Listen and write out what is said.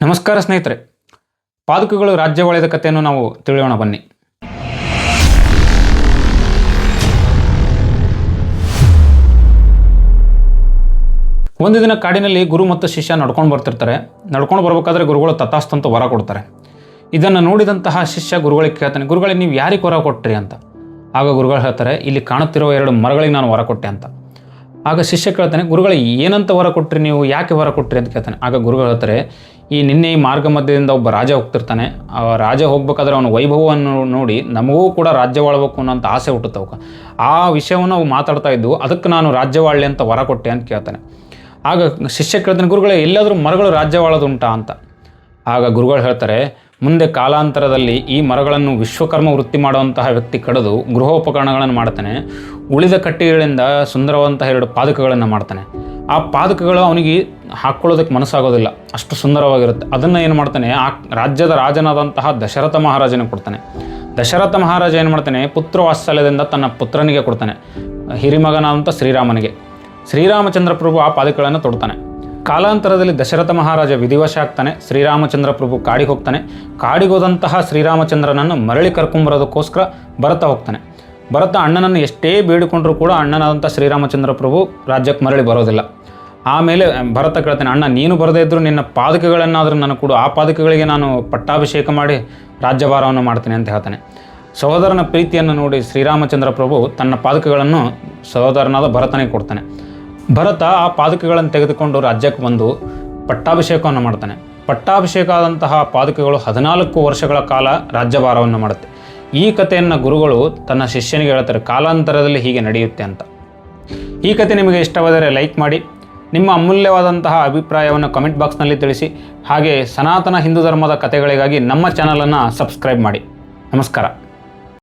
ನಮಸ್ಕಾರ ಸ್ನೇಹಿತರೆ, ಪಾದುಕೆಗಳು ರಾಜ್ಯವಾಳಿದ ಕಥೆಯನ್ನು ನಾವು ತಿಳಿಯೋಣ ಬನ್ನಿ. ಒಂದು ದಿನ ಕಾಡಿನಲ್ಲಿ ಗುರು ಮತ್ತು ಶಿಷ್ಯ ನಡ್ಕೊಂಡು ಬರ್ತಿರ್ತಾರೆ. ನಡ್ಕೊಂಡು ಬರ್ಬೇಕಾದ್ರೆ ಗುರುಗಳು ತಥಾಸ್ತಂತ ವರ ಕೊಡ್ತಾರೆ. ಇದನ್ನು ನೋಡಿದಂತಹ ಶಿಷ್ಯ ಗುರುಗಳಿಗೆ ಕೇಳ್ತಾನೆ, ಗುರುಗಳಿಗೆ ನೀವು ಯಾರಿಗೆ ವರ ಕೊಟ್ರಿ ಅಂತ. ಆಗ ಗುರುಗಳು ಹೇಳ್ತಾರೆ, ಇಲ್ಲಿ ಕಾಣುತ್ತಿರುವ 2 ಮರಗಳಿಗೆ ನಾನು ವರ ಕೊಟ್ಟೆ ಅಂತ. ಆಗ ಶಿಷ್ಯ ಕೇಳ್ತಾನೆ, ಗುರುಗಳಿಗೆ ಏನಂತ ವರ ಕೊಟ್ರಿ, ನೀವು ಯಾಕೆ ವರ ಕೊಟ್ರಿ ಅಂತ ಕೇಳ್ತಾನೆ. ಆಗ ಗುರುಗಳು ಹೇಳ್ತಾರೆ, ನಿನ್ನೆ ಈ ಮಾರ್ಗ ಮಧ್ಯದಿಂದ ಒಬ್ಬ ರಾಜ ಹೋಗ್ತಿರ್ತಾನೆ. ಆ ರಾಜ ಹೋಗ್ಬೇಕಾದ್ರೆ ಅವನ ವೈಭವವನ್ನು ನೋಡಿ ನಮಗೂ ಕೂಡ ರಾಜ್ಯವಾಳ್ಬೇಕು ಅನ್ನೋಂಥ ಆಸೆ ಹುಟ್ಟುತ್ತೆ ಅವಕ್ಕೆ. ಆ ವಿಷಯವನ್ನು ಅವು ಮಾತಾಡ್ತಾ ಇದ್ದು, ಅದಕ್ಕೆ ನಾನು ರಾಜ್ಯವಾಳಲಿ ಅಂತ ವರ ಕೊಟ್ಟೆ ಅಂತ ಕೇಳ್ತಾನೆ. ಆಗ ಶಿಷ್ಯ ಕೇಳ್ತಾನೆ, ಗುರುಗಳೇ ಎಲ್ಲಾದರೂ ಮರಗಳು ರಾಜ್ಯವಾಳೋದುಂಟಾ ಅಂತ. ಆಗ ಗುರುಗಳು ಹೇಳ್ತಾರೆ, ಮುಂದೆ ಕಾಲಾಂತರದಲ್ಲಿ ಈ ಮರಗಳನ್ನು ವಿಶ್ವಕರ್ಮ ವೃತ್ತಿ ಮಾಡುವಂತಹ ವ್ಯಕ್ತಿ ಕಡಿದು ಗೃಹೋಪಕರಣಗಳನ್ನು ಮಾಡ್ತಾನೆ. ಉಳಿದ ಕಟ್ಟಿಗಳಿಂದ ಸುಂದರವಂತಹ 2 ಪಾದಕಗಳನ್ನು ಮಾಡ್ತಾನೆ. ಆ ಪಾದಕಗಳು ಅವನಿಗೆ ಹಾಕ್ಕೊಳ್ಳೋದಕ್ಕೆ ಮನಸ್ಸಾಗೋದಿಲ್ಲ, ಅಷ್ಟು ಸುಂದರವಾಗಿರುತ್ತೆ. ಅದನ್ನು ಏನು ಮಾಡ್ತಾನೆ, ಆ ರಾಜ್ಯದ ರಾಜನಾದಂತಹ ದಶರಥ ಮಹಾರಾಜನಿಗೆ ಕೊಡ್ತಾನೆ. ದಶರಥ ಮಹಾರಾಜ ಏನು ಮಾಡ್ತಾನೆ, ಪುತ್ರ ವಾತ್ಸಲ್ಯದಿಂದ ತನ್ನ ಪುತ್ರನಿಗೆ ಕೊಡ್ತಾನೆ, ಹಿರಿಮಗನಾದಂಥ ಶ್ರೀರಾಮನಿಗೆ. ಶ್ರೀರಾಮಚಂದ್ರ ಪ್ರಭು ಆ ಪಾದಕಗಳನ್ನು ತೊಡ್ತಾನೆ. ಕಾಲಾಂತರದಲ್ಲಿ ದಶರಥ ಮಹಾರಾಜ ವಿಧಿವಶ ಆಗ್ತಾನೆ. ಶ್ರೀರಾಮಚಂದ್ರ ಪ್ರಭು ಕಾಡಿಗೆ ಹೋಗ್ತಾನೆ. ಕಾಡಿಗೆ ಹೋದಂತಹ ಶ್ರೀರಾಮಚಂದ್ರನನ್ನು ಮರಳಿ ಕರ್ಕೊಂಬರೋದಕ್ಕೋಸ್ಕರ ಭರತ ಹೋಗ್ತಾನೆ. ಭರತ ಅಣ್ಣನನ್ನು ಎಷ್ಟೇ ಬೇಡಿಕೊಂಡ್ರೂ ಕೂಡ ಅಣ್ಣನಾದಂಥ ಶ್ರೀರಾಮಚಂದ್ರ ಪ್ರಭು ರಾಜ್ಯಕ್ಕೆ ಮರಳಿ ಬರೋದಿಲ್ಲ. ಆಮೇಲೆ ಭರತ ಕೇಳ್ತಾನೆ, ಅಣ್ಣ ನೀನು ಬರದೇ ಇದ್ದರೂ ನಿನ್ನ ಪಾದಕಗಳನ್ನಾದರೂ ನನಗೆ ಕೊಡು, ಆ ಪಾದಕಗಳಿಗೆ ನಾನು ಪಟ್ಟಾಭಿಷೇಕ ಮಾಡಿ ರಾಜ್ಯಭಾರವನ್ನು ಮಾಡ್ತೀನಿ ಅಂತ ಹೇಳ್ತಾನೆ. ಸಹೋದರನ ಪ್ರೀತಿಯನ್ನು ನೋಡಿ ಶ್ರೀರಾಮಚಂದ್ರ ಪ್ರಭು ತನ್ನ ಪಾದಕಗಳನ್ನು ಸಹೋದರನಾದ ಭರತನಿಗೆ ಕೊಡ್ತಾನೆ. ಭರತ ಆ ಪಾದಕಗಳನ್ನು ತೆಗೆದುಕೊಂಡು ರಾಜ್ಯಕ್ಕೆ ಬಂದು ಪಟ್ಟಾಭಿಷೇಕವನ್ನು ಮಾಡ್ತಾನೆ. ಪಟ್ಟಾಭಿಷೇಕ ಆದಂತಹ ಪಾದಕಗಳು 14 ವರ್ಷಗಳ ಕಾಲ ರಾಜ್ಯಭಾರವನ್ನು ಮಾಡುತ್ತೆ. ಈ ಕಥೆಯನ್ನು ಗುರುಗಳು ತನ್ನ ಶಿಷ್ಯನಿಗೆ ಹೇಳ್ತಾರೆ, ಕಾಲಾಂತರದಲ್ಲಿ ಹೀಗೆ ನಡೆಯುತ್ತೆ ಅಂತ. ಈ ಕಥೆ ನಿಮಗೆ ಇಷ್ಟವಾದರೆ ಲೈಕ್ ಮಾಡಿ, ನಿಮ್ಮ ಅಮೂಲ್ಯವಾದಂತಹ ಅಭಿಪ್ರಾಯವನ್ನು ಕಮೆಂಟ್ ಬಾಕ್ಸ್ನಲ್ಲಿ ತಿಳಿಸಿ. ಹಾಗೆ ಸನಾತನ ಹಿಂದೂ ಧರ್ಮದ ಕಥೆಗಳಿಗಾಗಿ ನಮ್ಮ ಚಾನಲನ್ನು ಸಬ್ಸ್ಕ್ರೈಬ್ ಮಾಡಿ. ನಮಸ್ಕಾರ.